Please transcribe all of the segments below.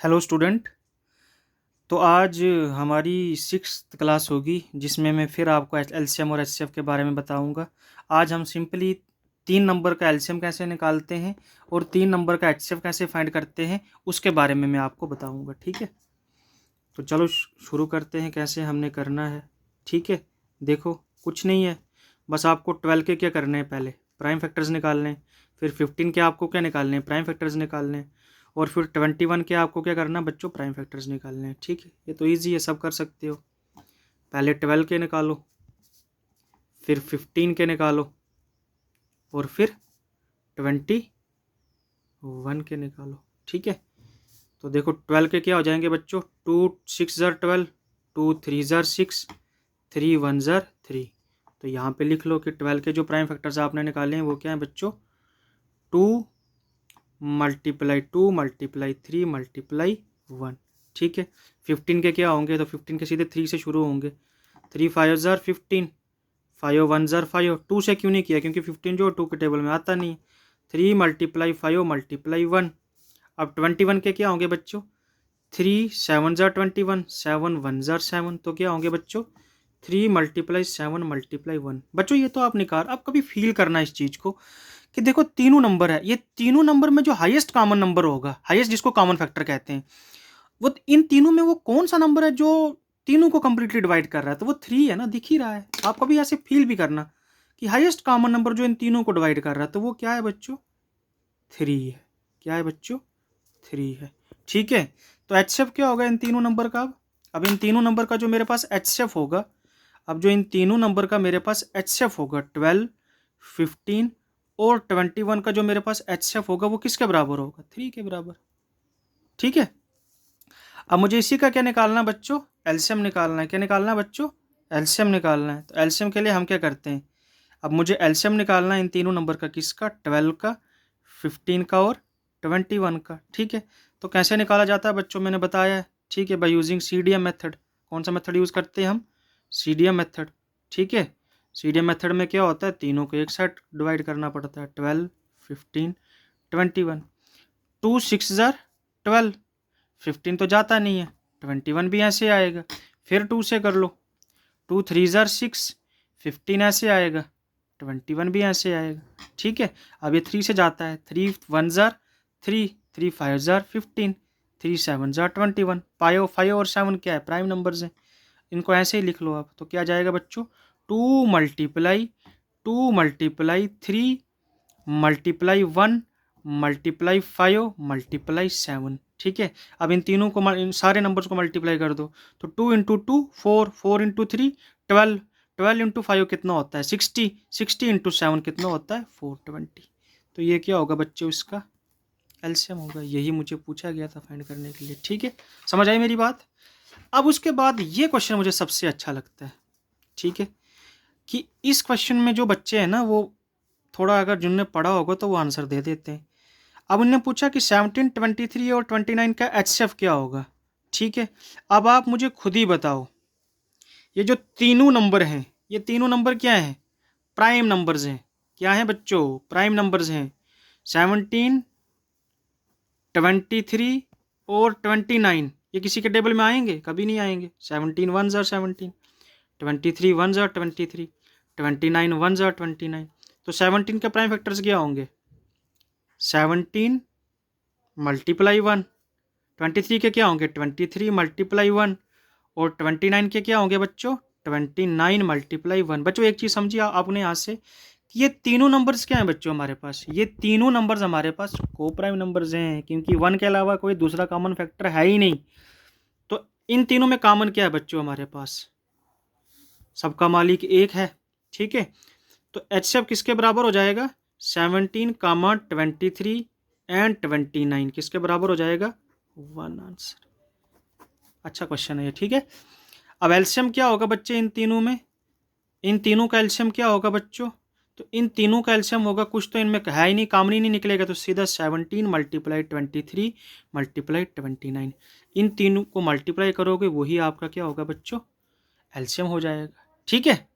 Hello student. तो आज हमारी सिक्स्थ क्लास होगी जिसमें मैं फिर आपको एलसीएम और एचसीएफ के बारे में बताऊंगा। आज हम सिंपली 3 नंबर का एलसीएम कैसे निकालते हैं और 3 नंबर का एचसीएफ कैसे फाइंड करते हैं उसके बारे में मैं आपको बताऊंगा। ठीक है, तो चलो शुरू करते हैं कैसे हमने करना है। ठीक है, देखो कुछ नहीं है, बस आपको 12 के क्या करने हैं, पहले प्राइम फैक्टर्स निकालने हैं, फिर 15 के आपको क्या निकालने हैं, प्राइम फैक्टर्स निकालने हैं, और फिर 21 के आपको क्या करना है बच्चों, प्राइम फैक्टर्स निकालने हैं। ठीक है, ये तो ईजी है, सब कर सकते हो। पहले 12 के निकालो, फिर 15 के निकालो, और फिर 21 के निकालो। ठीक है, तो देखो 12 के क्या हो जाएंगे बच्चों, 2 6 ज़र 12, 2 3 ज़र 6, 3 1 ज़र 3। तो यहाँ पे लिख लो कि 12 के जो प्राइम फैक्टर्स आपने निकाले हैं वो क्या है बच्चों, 2 मल्टीप्लाई 2 मल्टीप्लाई 3 मल्टीप्लाई 1। ठीक है, 15 के क्या होंगे, तो 15 के सीधे 3 से शुरू होंगे। 3 5 ज़र 15, 5 1 ज़र 5। 2 से क्यों नहीं किया, क्योंकि 15 जो 2 के टेबल में आता नहीं है। 3 मल्टीप्लाई 5 मल्टीप्लाई 1। अब 21 के क्या होंगे बच्चों, 3 7 ज़र 21, 7 1 ज़र 7। तो क्या होंगे बच्चों, 3 मल्टीप्लाई 7 मल्टीप्लाई 1। बच्चों ये तो आप निकाल, आप कभी फील करना इस चीज़ को कि देखो तीनों नंबर है, ये तीनों नंबर में जो हाईएस्ट कॉमन नंबर होगा, हाईएस्ट जिसको कॉमन फैक्टर कहते हैं, वो इन तीनों में वो कौन सा नंबर है जो तीनों को कंप्लीटली डिवाइड कर रहा है, तो वो 3 है ना, दिख ही रहा है। आप कभी ऐसे फील भी करना कि हाईएस्ट कॉमन नंबर जो इन तीनों को डिवाइड कर रहा है, तो वो क्या है बच्चों, 3 है। क्या है बच्चों, 3 है। ठीक है, तो एचसीएफ क्या होगा इन तीनों नंबर का। अब इन तीनों नंबर का जो मेरे पास एचसीएफ होगा, अब जो इन तीनों नंबर का मेरे पास एचसीएफ होगा 12 15 और 21 का जो मेरे पास एचसीएफ होगा वो किसके बराबर होगा, 3 के बराबर। ठीक है, अब मुझे इसी का क्या निकालना है बच्चों, एलसीएम निकालना है। क्या निकालना है बच्चों, एलसीएम निकालना है। तो एलसीएम के लिए हम क्या करते हैं, अब मुझे एलसीएम निकालना है इन तीनों नंबर का, किसका, 12 का, 15 का और 21 का। ठीक है, तो कैसे निकाला जाता है बच्चों, मैंने बताया है। ठीक है, बाय यूजिंग सीडीएम मेथड। कौन सा मेथड यूज़ करते हैं हम, सीडीएम मेथड। ठीक है, सीडीएम मेथड में क्या होता है, तीनों को एक साथ डिवाइड करना पड़ता है, 12 15 21। 2 6 ज़र 12, 15 तो जाता नहीं है, 21 भी ऐसे आएगा। फिर 2 से कर लो, 2 3 ज़र 6, 15 ऐसे आएगा, 21 भी ऐसे आएगा। ठीक है, अब ये 3 से जाता है, 3 1 ज़र 3, 3 5 ज़र 15, 3 7 ज़र 21। 5 और 7 क्या है, प्राइम नंबर्स हैं, इनको ऐसे ही लिख लो आप। तो क्या जाएगा बच्चों, 2 मल्टीप्लाई 3 मल्टीप्लाई 1 मल्टीप्लाई 5 मल्टीप्लाई 7। ठीक है, अब इन तीनों को इन सारे नंबर्स को मल्टीप्लाई कर दो, तो 2 इंटू 2 4, 4 इंटू 3 12, 12 इंटू 5 कितना होता है 60, 60 इंटू 7 कितना होता है 420। तो ये क्या होगा बच्चों, इसका एलसीएम होगा। यही मुझे पूछा गया था फाइंड करने के लिए। ठीक है, समझ आई मेरी बात। अब उसके बाद ये क्वेश्चन मुझे सबसे अच्छा लगता है। ठीक है, कि इस क्वेश्चन में जो बच्चे हैं ना, वो थोड़ा अगर जिनने पढ़ा होगा तो वो आंसर दे देते हैं। अब उन्होंने पूछा कि 17 23 और 29 का एचसीएफ क्या होगा। ठीक है, अब आप मुझे खुद ही बताओ, ये जो तीनों नंबर हैं, ये तीनों नंबर क्या हैं, प्राइम नंबर्स हैं। क्या हैं बच्चों, प्राइम नंबर्स हैं। 17 23 और 29 ये किसी के टेबल में आएंगे, कभी नहीं आएंगे। 17 1 ज़र 17, 23 1 ज़र 23, 29 1 ज़र 29। तो 17 के प्राइम फैक्टर्स क्या होंगे, 17 मल्टीप्लाई 1। 23 के क्या होंगे, 23 मल्टीप्लाई 1। और 29 के क्या होंगे बच्चों, 29 मल्टीप्लाई 1। बच्चों एक चीज़ समझिए आपने यहाँ से, ये तीनों नंबर्स क्या हैं बच्चों हमारे पास, ये तीनों नंबर्स हमारे पास को प्राइम नंबर्स हैं, क्योंकि 1 के अलावा कोई दूसरा कॉमन फैक्टर है ही नहीं। तो इन तीनों में कॉमन क्या है बच्चों हमारे पास, सबका मालिक एक है। ठीक है, तो एचसीएफ किसके बराबर हो जाएगा, 17 कामा 23 एंड 29 किसके बराबर हो जाएगा, 1 आंसर। अच्छा क्वेश्चन है ये। ठीक है, अब एलसीएम क्या होगा बच्चे इन तीनों में, इन तीनों का एलसीएम क्या होगा बच्चों, तो इन तीनों का एलसीएम होगा, कुछ तो इनमें है ही नहीं, कॉमन ही नहीं निकलेगा, तो सीधा 17 मल्टीप्लाई 23 मल्टीप्लाई 29। इन तीनों को मल्टीप्लाई करोगे वही आपका क्या होगा बच्चों, एलसीएम हो जाएगा। ठीक है,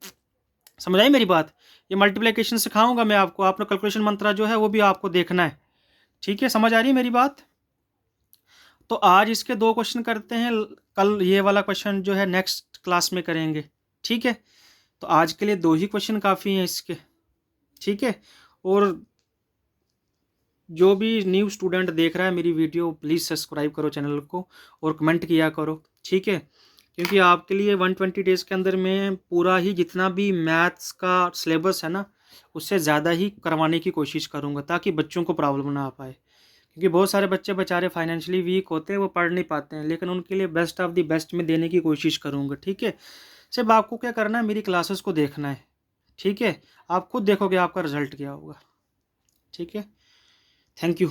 समझ आई मेरी बात। ये मल्टीप्लिकेशन सिखाऊंगा मैं आपको, आपने कैलकुलेशन मंत्रा जो है वो भी आपको देखना है। ठीक है, समझ आ रही है मेरी बात। तो आज इसके 2 क्वेश्चन करते हैं, कल ये वाला क्वेश्चन जो है नेक्स्ट क्लास में करेंगे, ठीक है। तो आज के लिए 2 ही क्वेश्चन काफ़ी हैं इसके, ठीक है। और जो भी न्यू स्टूडेंट देख रहा है मेरी वीडियो, प्लीज़ सब्सक्राइब करो चैनल को और कमेंट किया करो, ठीक है। क्योंकि आपके लिए 120 डेज़ के अंदर में पूरा ही जितना भी मैथ्स का सिलेबस है ना, उससे ज़्यादा ही करवाने की कोशिश करूँगा, ताकि बच्चों को प्रॉब्लम ना आ पाए। क्योंकि बहुत सारे बच्चे बेचारे फाइनेंशियली वीक होते हैं, वो पढ़ नहीं पाते हैं, लेकिन उनके लिए बेस्ट ऑफ द बेस्ट में देने की कोशिश करूँगा, ठीक है। सिर्फ आपको क्या करना है, मेरी क्लासेस को देखना है, ठीक है। आप खुद देखोगे आपका रिजल्ट क्या होगा, ठीक है। Thank you.